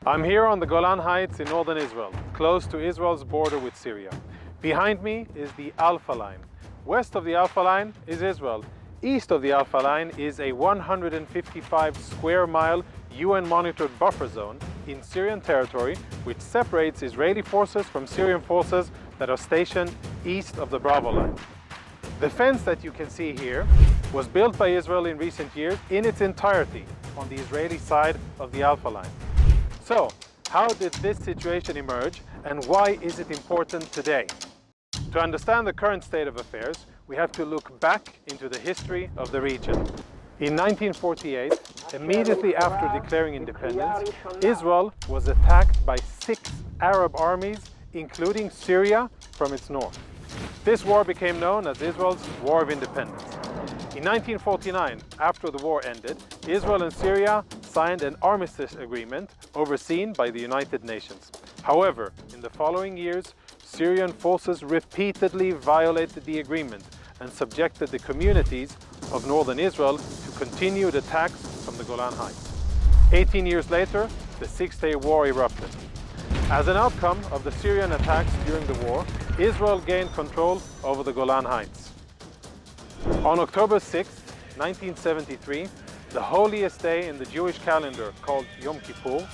I'm here on the Golan Heights in northern Israel, close to Israel's border with Syria. Behind me is the Alpha Line. West of the Alpha Line is Israel. East of the Alpha Line is a 155 square mile UN-monitored buffer zone in Syrian territory which separates Israeli forces from Syrian forces that are stationed east of the Bravo Line. The fence that you can see here was built by Israel in recent years in its entirety on the Israeli side of the Alpha Line. So, how did this situation emerge and why is it important today? To understand the current state of affairs, we have to look back into the history of the region. In 1948, immediately after declaring independence, Israel was attacked by 6 Arab armies, including Syria, from its north. This war became known as Israel's War of Independence. In 1949, after the war ended, Israel and Syria signed an armistice agreement overseen by the United Nations. However, in the following years, Syrian forces repeatedly violated the agreement and subjected the communities of northern Israel to continued attacks from the Golan Heights. 18 years later, the Six-Day War erupted. As an outcome of the Syrian attacks during the war, Israel gained control over the Golan Heights. On October 6, 1973, the holiest day in the Jewish calendar called Yom Kippur,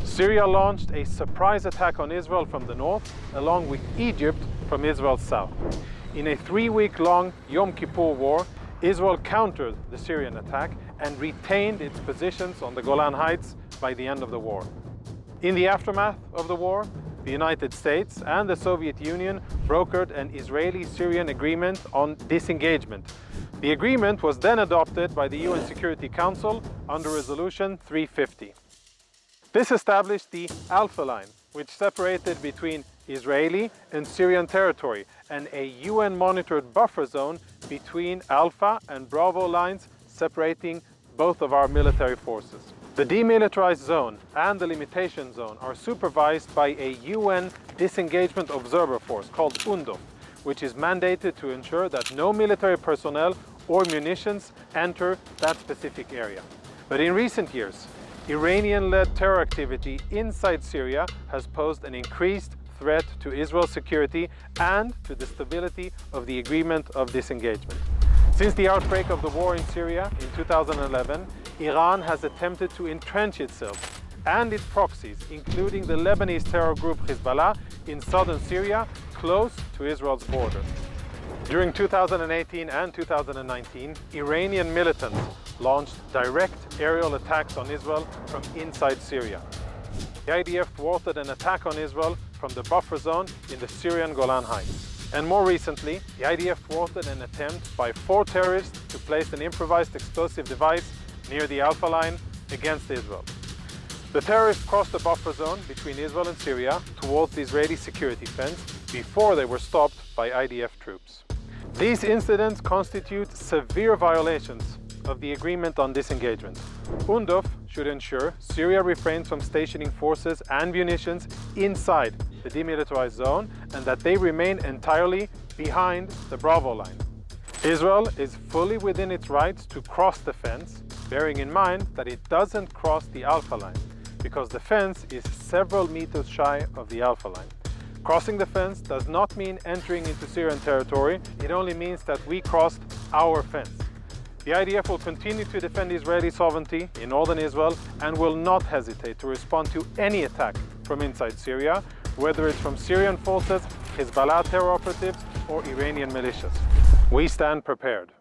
Syria launched a surprise attack on Israel from the north, along with Egypt from Israel's south. In a 3-week-long Yom Kippur war, Israel countered the Syrian attack and retained its positions on the Golan Heights by the end of the war. In the aftermath of the war, the United States and the Soviet Union brokered an Israeli-Syrian agreement on disengagement. The agreement was then adopted by the UN Security Council under Resolution 350. This established the Alpha Line, which separated between Israeli and Syrian territory, and a UN-monitored buffer zone between Alpha and Bravo lines separating both of our military forces. The demilitarized zone and the limitation zone are supervised by a UN disengagement observer force called UNDOF, which is mandated to ensure that no military personnel or munitions enter that specific area. But in recent years, Iranian-led terror activity inside Syria has posed an increased threat to Israel's security and to the stability of the agreement of disengagement. Since the outbreak of the war in Syria in 2011, Iran has attempted to entrench itself and its proxies, including the Lebanese terror group Hezbollah in southern Syria, close to Israel's border. During 2018 and 2019, Iranian militants launched direct aerial attacks on Israel from inside Syria. The IDF thwarted an attack on Israel from the buffer zone in the Syrian Golan Heights. And more recently, the IDF thwarted an attempt by 4 terrorists to place an improvised explosive device near the Alpha Line against Israel. The terrorists crossed the buffer zone between Israel and Syria towards the Israeli security fence before they were stopped by IDF troops. These incidents constitute severe violations of the agreement on disengagement. UNDOF should ensure Syria refrains from stationing forces and munitions inside the demilitarized zone and that they remain entirely behind the Bravo Line. Israel is fully within its rights to cross the fence, bearing in mind that it doesn't cross the Alpha Line, because the fence is several meters shy of the Alpha Line. Crossing the fence does not mean entering into Syrian territory, it only means that we crossed our fence. The IDF will continue to defend Israeli sovereignty in northern Israel and will not hesitate to respond to any attack from inside Syria, whether it's from Syrian forces, Hezbollah terror operatives, or Iranian militias. We stand prepared.